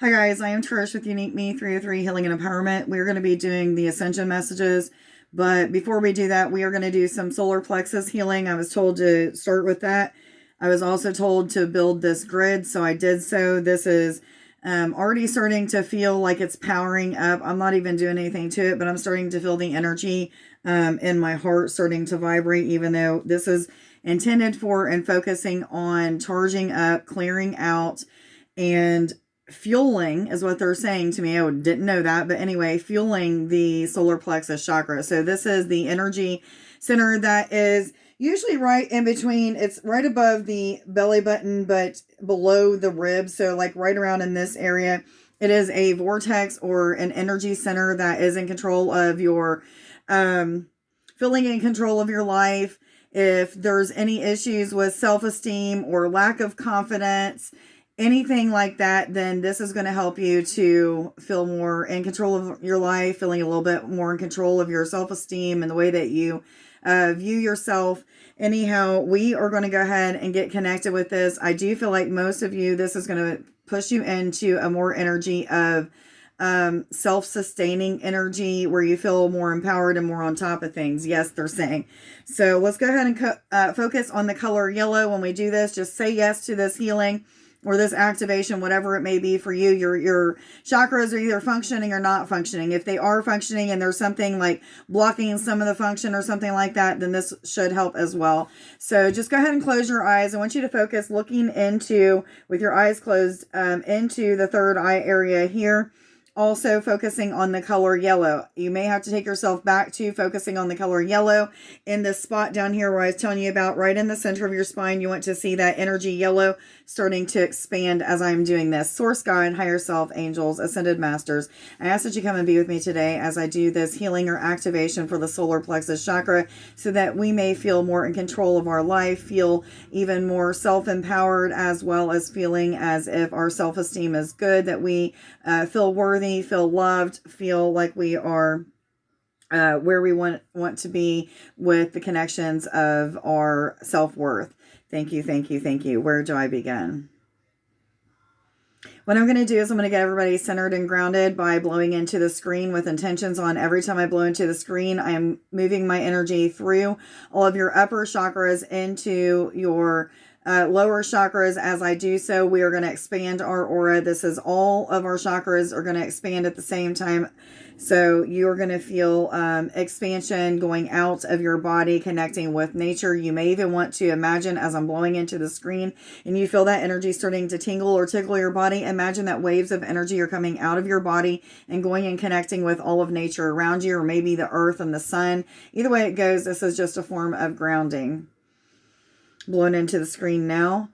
Hi guys, I am Trish with Unique Me 303 Healing and Empowerment. We're going to be doing the Ascension messages, but before we do that, we are going to do some solar plexus healing. I was told to start with that. I was also told to build this grid, so I did so. This is already starting to feel like it's powering up. I'm not even doing anything to it, but I'm starting to feel the energy in my heart starting to vibrate, even though this is intended for and focusing on charging up, clearing out, and fueling is what they're saying to me. I didn't know that, but anyway, fueling the solar plexus chakra. So this is the energy center that is usually right in between. It's right above the belly button, but below the ribs. So like right around in this area. It is a vortex or an energy center that is in control of your, feeling in control of your life. If there's any issues with self-esteem or lack of confidence, anything like that, then this is going to help you to feel more in control of your life, feeling a little bit more in control of your self-esteem and the way that you view yourself. Anyhow, we are going to go ahead and get connected with this. I do feel like most of you, this is going to push you into a more energy of self-sustaining energy where you feel more empowered and more on top of things. Yes, they're saying. So let's go ahead and focus on the color yellow when we do this. Just say yes to this healing or this activation, whatever it may be for you. Your chakras are either functioning or not functioning. If they are functioning and there's something like blocking some of the function or something like that, then this should help as well. So just go ahead and close your eyes. I want you to focus looking into, with your eyes closed, into the third eye area here. Also focusing on the color yellow. You may have to take yourself back to focusing on the color yellow in this spot down here where I was telling you about, right in the center of your spine. You want to see that energy yellow starting to expand as I'm doing this. Source guide, higher self, angels, ascended masters, I ask that you come and be with me today as I do this healing or activation for the solar plexus chakra so that we may feel more in control of our life, feel even more self-empowered, as well as feeling as if our self-esteem is good, that we feel worthy, feel loved, feel like we are where we want to be with the connections of our self-worth. Thank you, thank you, thank you. Where do I begin? What I'm going to do is I'm going to get everybody centered and grounded by blowing into the screen with intentions on. Every time I blow into the screen, I am moving my energy through all of your upper chakras into your lower chakras. As I do so, we are going to expand our aura. This is all of our chakras are going to expand at the same time. So you're going to feel expansion going out of your body, connecting with nature. You may even want to imagine, as I'm blowing into the screen and you feel that energy starting to tingle or tickle your body, imagine that waves of energy are coming out of your body and going and connecting with all of nature around you, or maybe the earth and the sun. Either way it goes, this is just a form of grounding. Blowing into the screen now.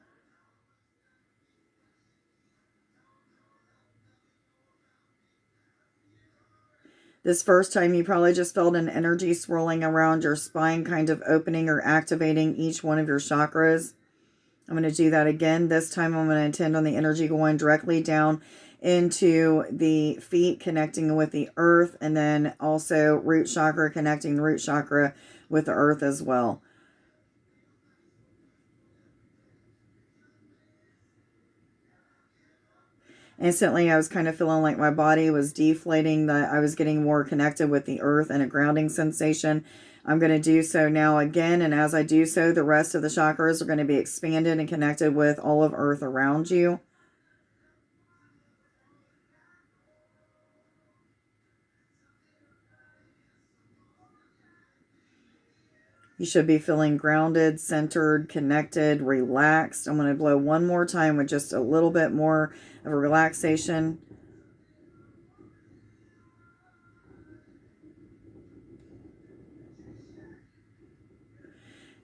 This first time, you probably just felt an energy swirling around your spine, kind of opening or activating each one of your chakras. I'm going to do that again. This time, I'm going to intend on the energy going directly down into the feet, connecting with the earth, and then also root chakra, connecting the root chakra with the earth as well. Instantly, I was kind of feeling like my body was deflating, that I was getting more connected with the earth and a grounding sensation. I'm going to do so now again, and as I do so, the rest of the chakras are going to be expanded and connected with all of earth around you. You should be feeling grounded, centered, connected, relaxed. I'm going to blow one more time with just a little bit more of a relaxation.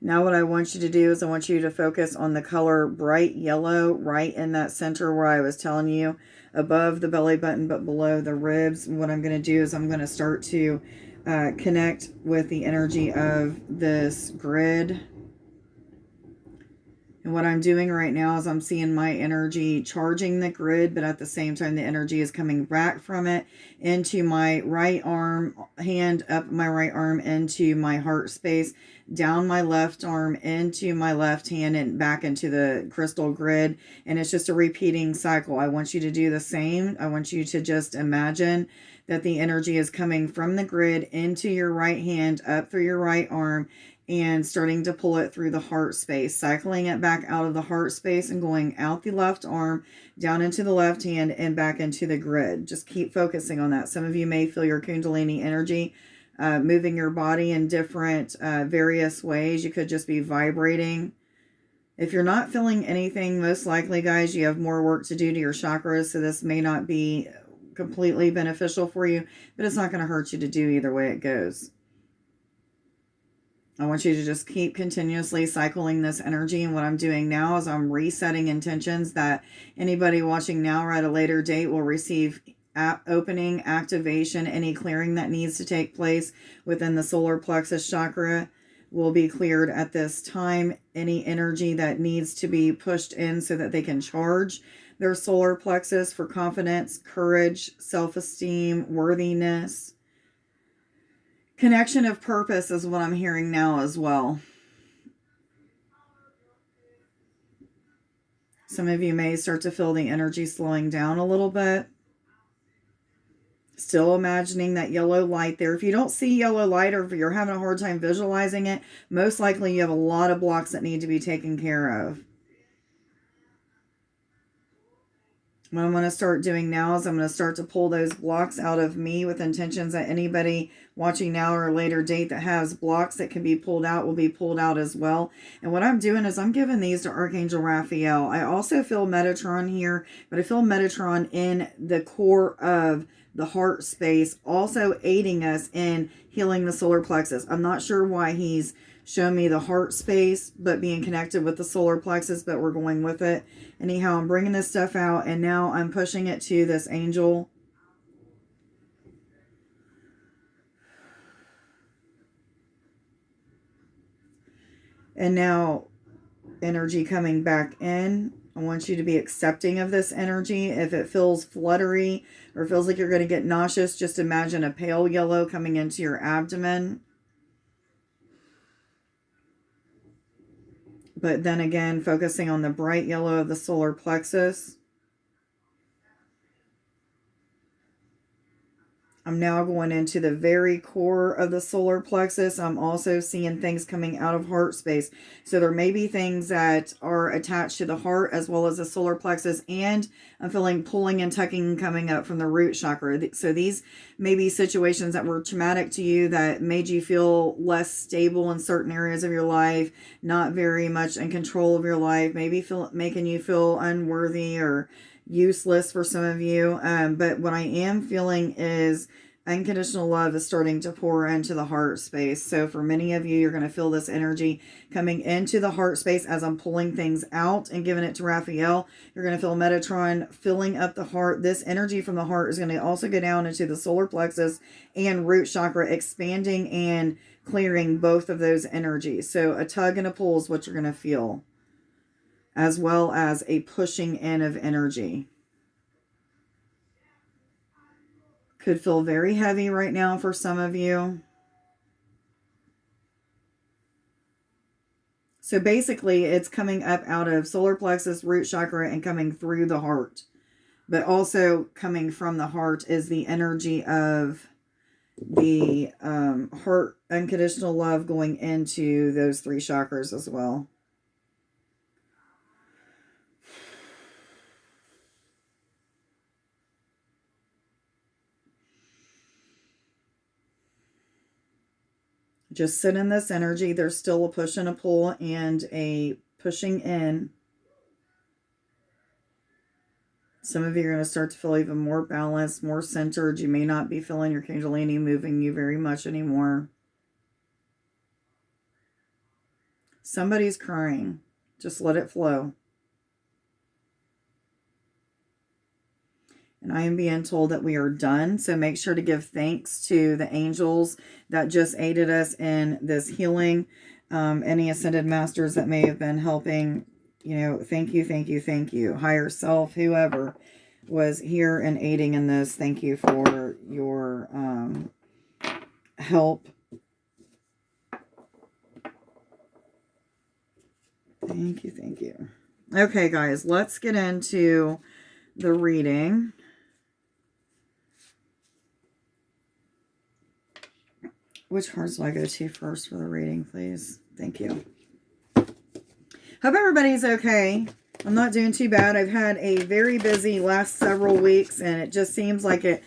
Now what I want you to do is I want you to focus on the color bright yellow right in that center where I was telling you, above the belly button but below the ribs. And what I'm going to do is I'm going to start to connect with the energy of this grid. And what I'm doing right now is I'm seeing my energy charging the grid, but at the same time, the energy is coming back from it into my right arm, hand up my right arm into my heart space, down my left arm into my left hand and back into the crystal grid. And it's just a repeating cycle. I want you to do the same. I want you to just imagine that the energy is coming from the grid into your right hand, up through your right arm, and starting to pull it through the heart space, cycling it back out of the heart space and going out the left arm, down into the left hand, and back into the grid. Just keep focusing on that. Some of you may feel your Kundalini energy moving your body in different various ways. You could just be vibrating. If you're not feeling anything, most likely, guys, you have more work to do to your chakras, so this may not be completely beneficial for you, but it's not going to hurt you to do either way it goes. I want you to just keep continuously cycling this energy. And what I'm doing now is I'm resetting intentions that anybody watching now or at a later date will receive opening, activation, any clearing that needs to take place within the solar plexus chakra will be cleared at this time. Any energy that needs to be pushed in so that they can charge their solar plexus for confidence, courage, self-esteem, worthiness. Connection of purpose is what I'm hearing now as well. Some of you may start to feel the energy slowing down a little bit. Still imagining that yellow light there. If you don't see yellow light, or if you're having a hard time visualizing it, most likely you have a lot of blocks that need to be taken care of. What I'm going to start doing now is I'm going to start to pull those blocks out of me with intentions that anybody watching now or a later date that has blocks that can be pulled out will be pulled out as well. And what I'm doing is I'm giving these to Archangel Raphael. I also feel Metatron here, but I feel Metatron in the core of the heart space, also aiding us in healing the solar plexus. I'm not sure why he's shown me the heart space, but being connected with the solar plexus, but we're going with it. Anyhow, I'm bringing this stuff out, and now I'm pushing it to this angel. And now energy coming back in. I want you to be accepting of this energy. If it feels fluttery or feels like you're going to get nauseous, just imagine a pale yellow coming into your abdomen. But then again, focusing on the bright yellow of the solar plexus. I'm now going into the very core of the solar plexus. I'm also seeing things coming out of heart space. So there may be things that are attached to the heart as well as the solar plexus. And I'm feeling pulling and tucking coming up from the root chakra. So these may be situations that were traumatic to you that made you feel less stable in certain areas of your life, not very much in control of your life, maybe making you feel unworthy or useless for some of you. But what I am feeling is unconditional love is starting to pour into the heart space. So for many of you, you're going to feel this energy coming into the heart space as I'm pulling things out and giving it to Raphael. You're going to feel Metatron filling up the heart. This energy from the heart is going to also go down into the solar plexus and root chakra, expanding and clearing both of those energies. So a tug and a pull is what you're going to feel, as well as a pushing in of energy. Could feel very heavy right now for some of you. So basically, it's coming up out of solar plexus, root chakra, and coming through the heart. But also coming from the heart is the energy of the heart, unconditional love going into those three chakras as well. Just sit in this energy. There's still a push and a pull and a pushing in. Some of you are going to start to feel even more balanced, more centered. You may not be feeling your Kundalini moving you very much anymore. Somebody's crying. Just let it flow. And I am being told that we are done. So make sure to give thanks to the angels that just aided us in this healing. Any ascended masters that may have been helping You know, thank you, thank you, thank you. Higher self, whoever was here and aiding in this, thank you for your help. Thank you, thank you. Okay, guys, let's get into the reading. Which cards do I go to first for the reading, please? Thank you. Hope everybody's okay. I'm not doing too bad. I've had a very busy last several weeks, and it just seems like it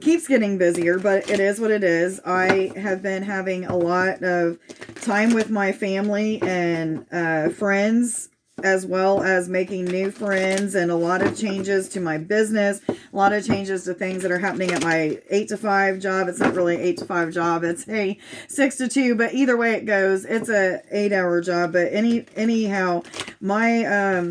keeps getting busier, but it is what it is. I have been having a lot of time with my family and friends, as well as making new friends, and a lot of changes to my business, a lot of changes to things that are happening at my 8 to 5 job. It's not really an 8 to 5 job, it's a 6 to 2, but either way it goes, it's a 8-hour job. But anyhow, my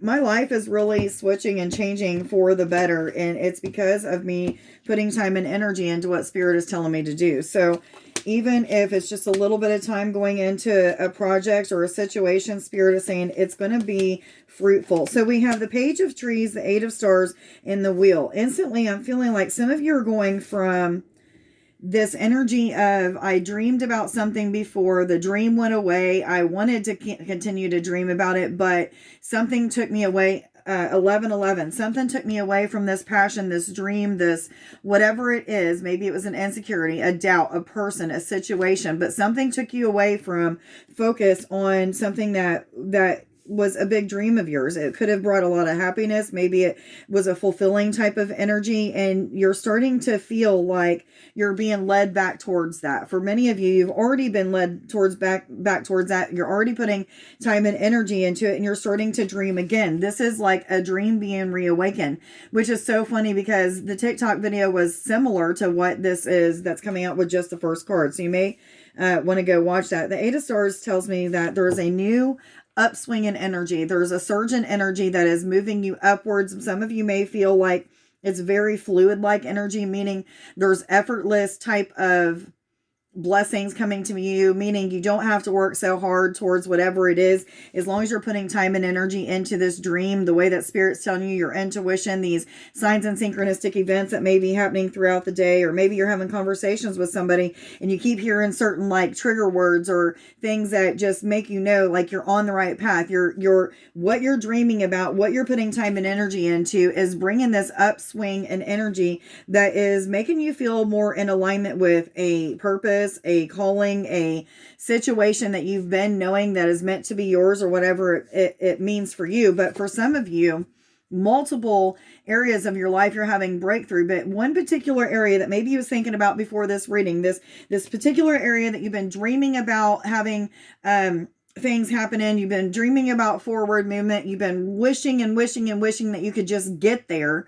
life is really switching and changing for the better, and it's because of me putting time and energy into what Spirit is telling me to do. So even if it's just a little bit of time going into a project or a situation, Spirit is saying it's going to be fruitful. So we have the Page of Trees, the 8 of Stars, and the Wheel. Instantly, I'm feeling like some of you are going from this energy of, I dreamed about something before, the dream went away, I wanted to continue to dream about it, but something took me away. 1111, something took me away from this passion, this dream, this whatever it is. Maybe it was an insecurity, a doubt, a person, a situation, but something took you away from focus on something that was a big dream of yours. It could have brought a lot of happiness. Maybe it was a fulfilling type of energy, and you're starting to feel like you're being led back towards that. For many of you, you've already been led towards back towards that. You're already putting time and energy into it, and you're starting to dream again. This is like a dream being reawakened, which is so funny because the TikTok video was similar to what this is that's coming out with just the first card. So you may want to go watch that. The 8 of Stars tells me that there is a new upswing in energy. There's a surge in energy that is moving you upwards. Some of you may feel like it's very fluid like energy, meaning there's effortless type of blessings coming to you, meaning you don't have to work so hard towards whatever it is, as long as you're putting time and energy into this dream, the way that Spirit's telling you, your intuition, these signs and synchronistic events that may be happening throughout the day, or maybe you're having conversations with somebody and you keep hearing certain like trigger words or things that just make you know like you're on the right path. You're what you're dreaming about, what you're putting time and energy into is bringing this upswing and energy that is making you feel more in alignment with a purpose, a calling, a situation that you've been knowing that is meant to be yours, or whatever it means for you. But for some of you, multiple areas of your life you're having breakthrough, but one particular area that maybe you was thinking about before this reading, this particular area that you've been dreaming about having things happen in, you've been dreaming about forward movement, you've been wishing and wishing and wishing that you could just get there,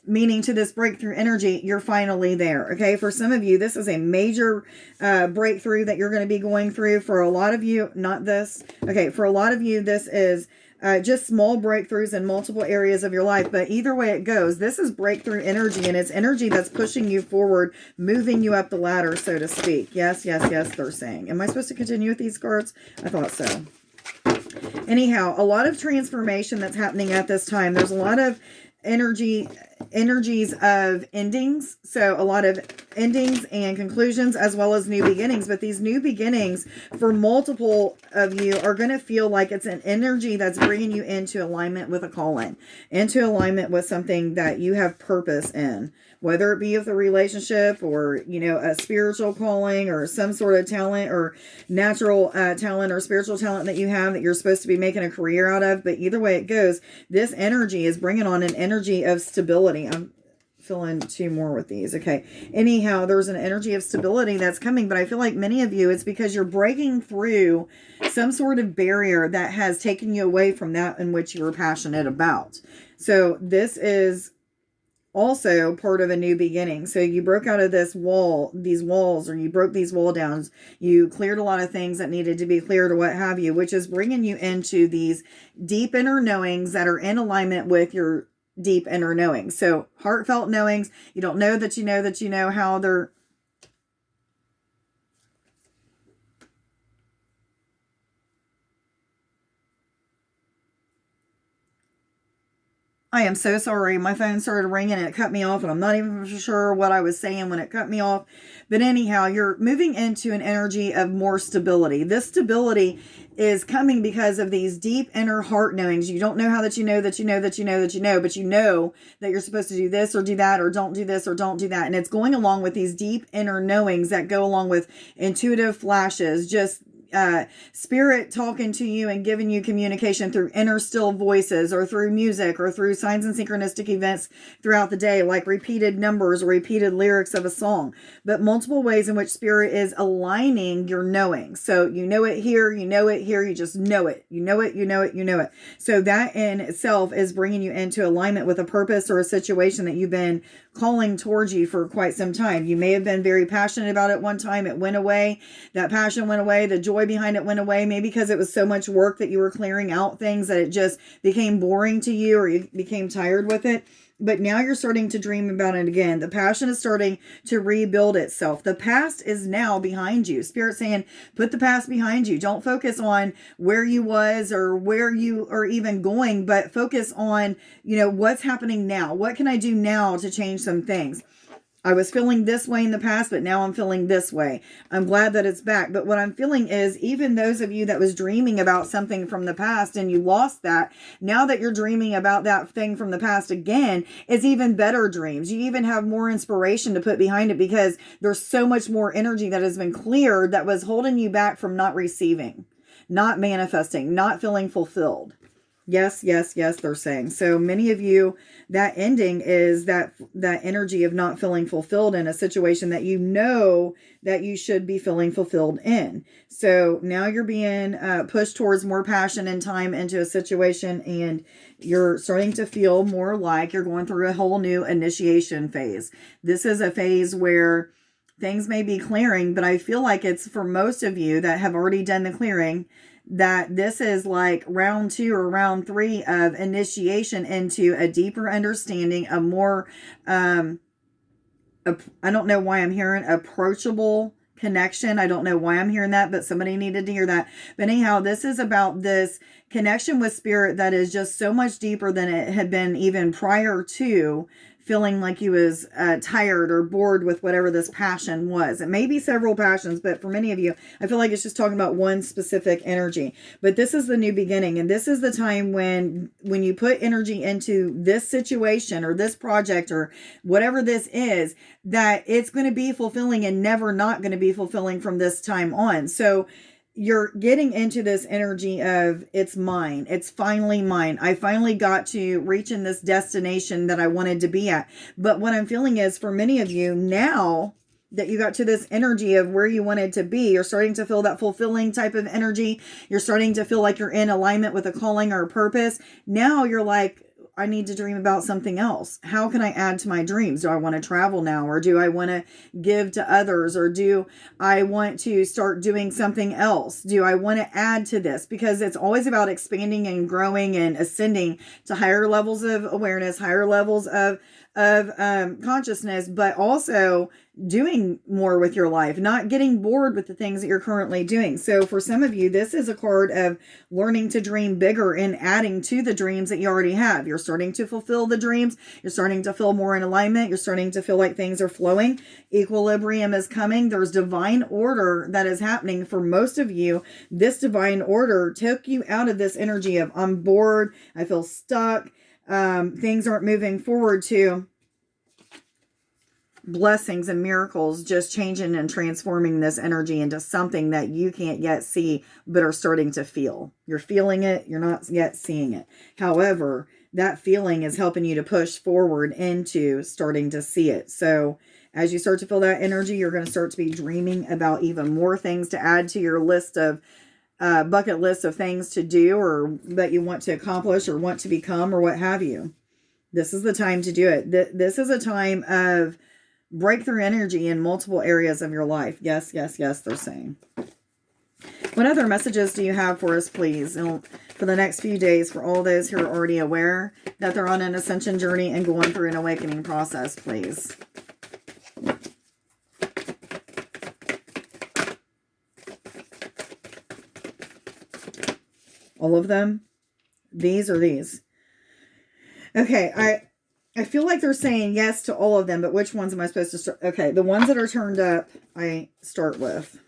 meaning to this breakthrough energy, you're finally there. Okay, for some of you, this is a major breakthrough that you're going to be going through. For a lot of you, not this. Okay, for a lot of you, this is just small breakthroughs in multiple areas of your life. But either way it goes, this is breakthrough energy, and it's energy that's pushing you forward, moving you up the ladder, so to speak. Yes, yes, yes, they're saying. Am I supposed to continue with these cards? I thought so. Anyhow, a lot of transformation that's happening at this time. There's a lot of energies of endings. So a lot of endings and conclusions, as well as new beginnings. But these new beginnings for multiple of you are going to feel like it's an energy that's bringing you into alignment with a calling, into alignment with something that you have purpose in, whether it be with a relationship or, you know, a spiritual calling or some sort of talent or natural talent or spiritual talent that you have that you're supposed to be making a career out of. But either way it goes, this energy is bringing on an energy of stability. I'm filling two more with these. Okay. Anyhow, there's an energy of stability that's coming, but I feel like many of you, it's because you're breaking through some sort of barrier that has taken you away from that in which you were passionate about. So this is also part of a new beginning. So you broke out of these walls, or you broke these wall downs. You cleared a lot of things that needed to be cleared or what have you, which is bringing you into these deep inner knowings that are in alignment with your deep inner knowings. So heartfelt knowings. You don't know that you know that you know how they're I am so sorry. My phone started ringing and it cut me off, and I'm not even sure what I was saying when it cut me off. But anyhow, you're moving into an energy of more stability. This stability is coming because of these deep inner heart knowings. You don't know how that you know that you know that you know that you know, but you know that you're supposed to do this or do that, or don't do this or don't do that. And it's going along with these deep inner knowings that go along with intuitive flashes, just spirit talking to you and giving you communication through inner still voices, or through music, or through signs and synchronistic events throughout the day, like repeated numbers or repeated lyrics of a song, but multiple ways in which spirit is aligning your knowing. So you know it here, you know it here, you just know it, you know it, you know it, you know it. So that in itself is bringing you into alignment with a purpose or a situation that you've been calling towards you for quite some time. You may have been very passionate about it one time. It went away. That passion went away. The joy behind it went away. Maybe because it was so much work that you were clearing out things that it just became boring to you, or you became tired with it. But now you're starting to dream about it again. The passion is starting to rebuild itself. The past is now behind you. Spirit saying, put the past behind you. Don't focus on where you was or where you are even going, but focus on, what's happening now. What can I do now to change some things? I was feeling this way in the past, but now I'm feeling this way. I'm glad that it's back. But what I'm feeling is, even those of you that was dreaming about something from the past and you lost that, now that you're dreaming about that thing from the past again, it's even better dreams. You even have more inspiration to put behind it, because there's so much more energy that has been cleared that was holding you back from not receiving, not manifesting, not feeling fulfilled. Yes, yes, yes, they're saying. So many of you, that ending is that energy of not feeling fulfilled in a situation that you know that you should be feeling fulfilled in. So now you're being pushed towards more passion and time into a situation, and you're starting to feel more like you're going through a whole new initiation phase. This is a phase where things may be clearing, but I feel like it's for most of you that have already done the clearing, that this is like round 2 or round 3 of initiation into a deeper understanding, a more, I don't know why I'm hearing approachable connection. I don't know why I'm hearing that, but somebody needed to hear that. But anyhow, this is about this connection with spirit that is just so much deeper than it had been even prior to feeling like you was tired or bored with whatever this passion was. It may be several passions, but for many of you, I feel like it's just talking about one specific energy. But this is the new beginning, and this is the time when you put energy into this situation or this project or whatever this is, that it's going to be fulfilling and never not going to be fulfilling from this time on. So you're getting into this energy of, it's mine. It's finally mine. I finally got to reach in this destination that I wanted to be at. But what I'm feeling is, for many of you, now that you got to this energy of where you wanted to be, you're starting to feel that fulfilling type of energy. You're starting to feel like you're in alignment with a calling or a purpose. Now you're like, I need to dream about something else. How can I add to my dreams? Do I want to travel now? Or do I want to give to others? Or do I want to start doing something else? Do I want to add to this? Because it's always about expanding and growing and ascending to higher levels of awareness, higher levels of consciousness, but also doing more with your life, not getting bored with the things that you're currently doing. So for some of you, this is a card of learning to dream bigger and adding to the dreams that you already have. You're starting to fulfill the dreams. You're starting to feel more in alignment. You're starting to feel like things are flowing. Equilibrium is coming. There's divine order that is happening for most of you. This divine order took you out of this energy of, I'm bored, I feel stuck, things aren't moving forward, to blessings and miracles, just changing and transforming this energy into something that you can't yet see, but are starting to feel. You're feeling it. You're not yet seeing it. However, that feeling is helping you to push forward into starting to see it. So as you start to feel that energy, you're going to start to be dreaming about even more things to add to your list of bucket list of things to do, or that you want to accomplish or want to become, or what have you. This is the time to do it. This is a time of breakthrough energy in multiple areas of your life. Yes, yes, yes, they're saying. What other messages do you have for us, please, and for the next few days, for all those who are already aware that they're on an ascension journey and going through an awakening process, please? All of them? These or these? Okay, I feel like they're saying yes to all of them, but which ones am I supposed to start? Okay, the ones that are turned up, I start with.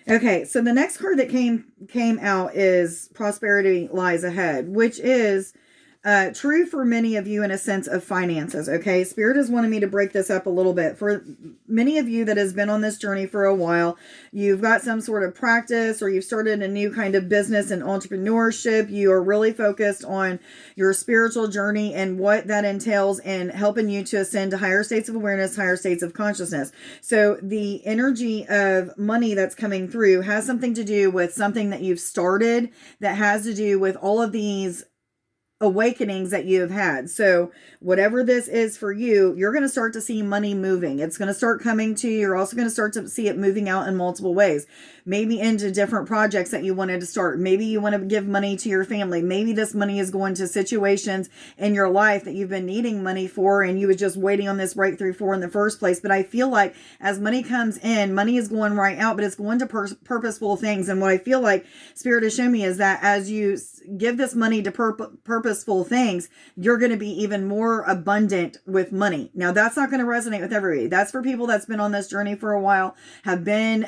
Okay, so the next card that came out is Prosperity Lies Ahead, which is true for many of you in a sense of finances. Okay, Spirit has wanted me to break this up a little bit. For many of you that has been on this journey for a while, you've got some sort of practice, or you've started a new kind of business and entrepreneurship. You are really focused on your spiritual journey and what that entails, and helping you to ascend to higher states of awareness, higher states of consciousness. So the energy of money that's coming through has something to do with something that you've started, that has to do with all of these awakenings that you have had. So whatever this is for you, you're going to start to see money moving. It's going to start coming to you. You're also going to start to see it moving out in multiple ways. Maybe into different projects that you wanted to start. Maybe you want to give money to your family. Maybe this money is going to situations in your life that you've been needing money for, and you was just waiting on this breakthrough for in the first place. But I feel like as money comes in, money is going right out, but it's going to purposeful things. And what I feel like Spirit has shown me is that as you give this money to purposeful things, you're going to be even more abundant with money. Now, that's not going to resonate with everybody. That's for people that's been on this journey for a while, have been,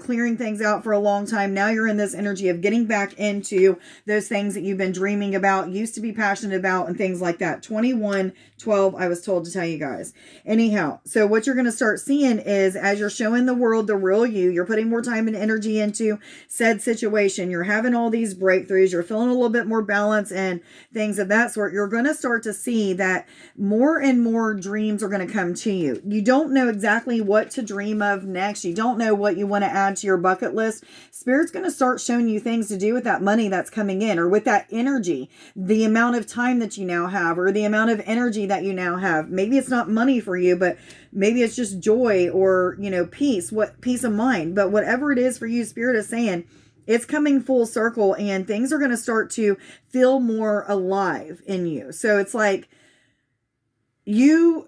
clearing things out for a long time. Now you're in this energy of getting back into those things that you've been dreaming about, used to be passionate about, and things like that. 2112, I was told to tell you guys. Anyhow, so what you're going to start seeing is, as you're showing the world the real you, you're putting more time and energy into said situation, you're having all these breakthroughs, you're feeling a little bit more balance and things of that sort, you're going to start to see that more and more dreams are going to come to you. You don't know exactly what to dream of next. You don't know what you want to add to your bucket list. Spirit's going to start showing you things to do with that money that's coming in, or with that energy, the amount of time that you now have, or the amount of energy that you now have. Maybe it's not money for you, but maybe it's just joy, or, peace of mind. But whatever it is for you, Spirit is saying it's coming full circle, and things are going to start to feel more alive in you. So it's like you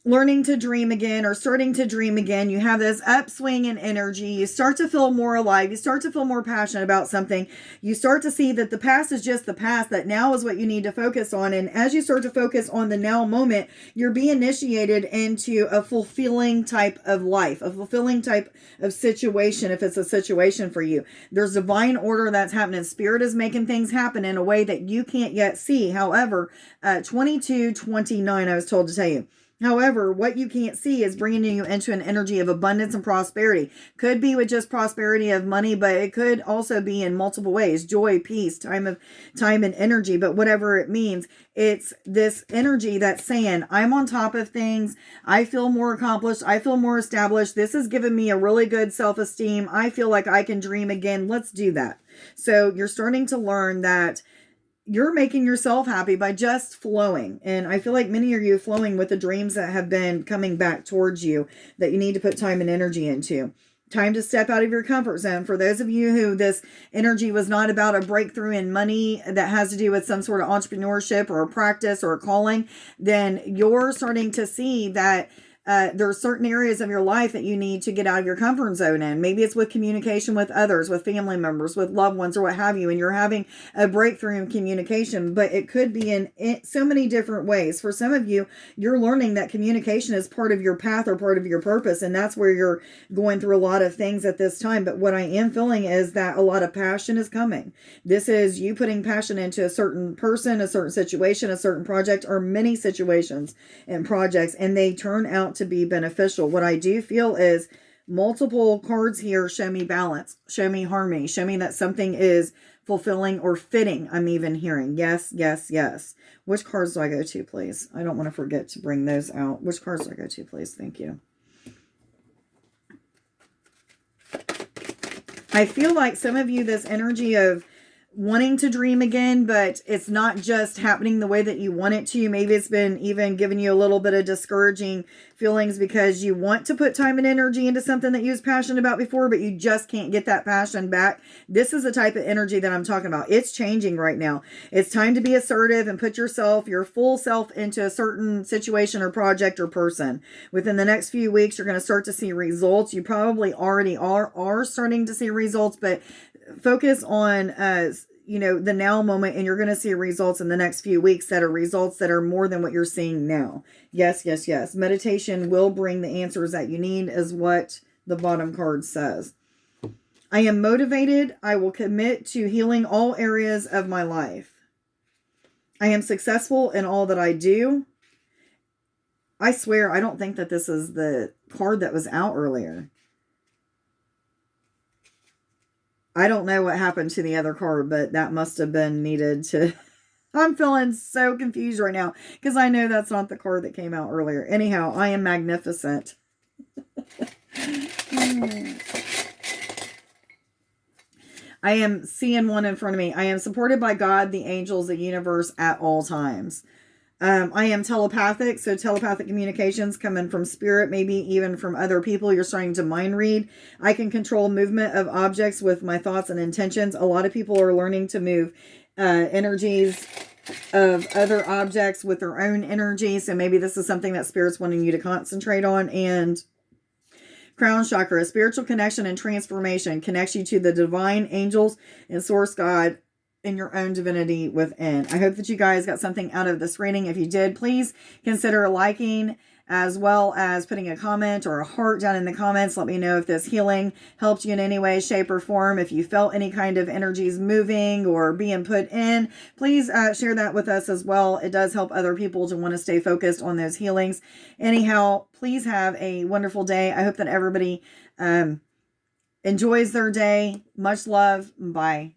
learning to dream again, or starting to dream again. You have this upswing in energy. You start to feel more alive. You start to feel more passionate about something. You start to see that the past is just the past, that now is what you need to focus on. And as you start to focus on the now moment, you're being initiated into a fulfilling type of life, a fulfilling type of situation, if it's a situation for you. There's divine order that's happening. Spirit is making things happen in a way that you can't yet see. However, 2229, I was told to tell you. However, what you can't see is bringing you into an energy of abundance and prosperity. Could be with just prosperity of money, but it could also be in multiple ways. Joy, peace, time and energy. But whatever it means, it's this energy that's saying, I'm on top of things. I feel more accomplished. I feel more established. This has given me a really good self-esteem. I feel like I can dream again. Let's do that. So you're starting to learn that you're making yourself happy by just flowing. And I feel like many of you flowing with the dreams that have been coming back towards you, that you need to put time and energy into. Time to step out of your comfort zone. For those of you who this energy was not about a breakthrough in money that has to do with some sort of entrepreneurship or a practice or a calling, then you're starting to see that there are certain areas of your life that you need to get out of your comfort zone in. Maybe it's with communication with others, with family members, with loved ones, or what have you, and you're having a breakthrough in communication. But it could be in so many different ways. For some of you, you're learning that communication is part of your path or part of your purpose, and that's where you're going through a lot of things at this time. But what I am feeling is that a lot of passion is coming. This is you putting passion into a certain person, a certain situation, a certain project, or many situations and projects, and they turn out to be beneficial. What I do feel is multiple cards here show me balance, show me harmony, show me that something is fulfilling or fitting. I'm even hearing yes, yes, yes. Which cards do I go to, please? I don't want to forget to bring those out. Which cards do I go to, please? Thank you. I feel like some of you, this energy of wanting to dream again, but it's not just happening the way that you want it to. Maybe it's been even giving you a little bit of discouraging feelings because you want to put time and energy into something that you was passionate about before, but you just can't get that passion back. This is the type of energy that I'm talking about. It's changing right now. It's time to be assertive and put yourself, your full self, into a certain situation or project or person. Within the next few weeks, you're going to start to see results. You probably already are starting to see results, but focus on you know, the now moment, and you're going to see results in the next few weeks that are results that are more than what you're seeing now. Yes, yes, yes. Meditation will bring the answers that you need, is what the bottom card says. I am motivated. I will commit to healing all areas of my life. I am successful in all that I do. I swear, I don't think that this is the card that was out earlier. I don't know what happened to the other card, but that must have been needed to... I'm feeling so confused right now because I know that's not the card that came out earlier. Anyhow, I am magnificent. I am seeing one in front of me. I am supported by God, the angels, the universe at all times. I am telepathic, so telepathic communications coming from spirit, maybe even from other people. You're starting to mind read. I can control movement of objects with my thoughts and intentions. A lot of people are learning to move energies of other objects with their own energy. So maybe this is something that spirit's wanting you to concentrate on. And crown chakra, spiritual connection and transformation connects you to the divine, angels, and source God in your own divinity within. I hope that you guys got something out of this reading. If you did, please consider liking, as well as putting a comment or a heart down in the comments. Let me know if this healing helped you in any way, shape, or form. If you felt any kind of energies moving or being put in, please share that with us as well. It does help other people to want to stay focused on those healings. Anyhow, please have a wonderful day. I hope that everybody enjoys their day. Much love. Bye.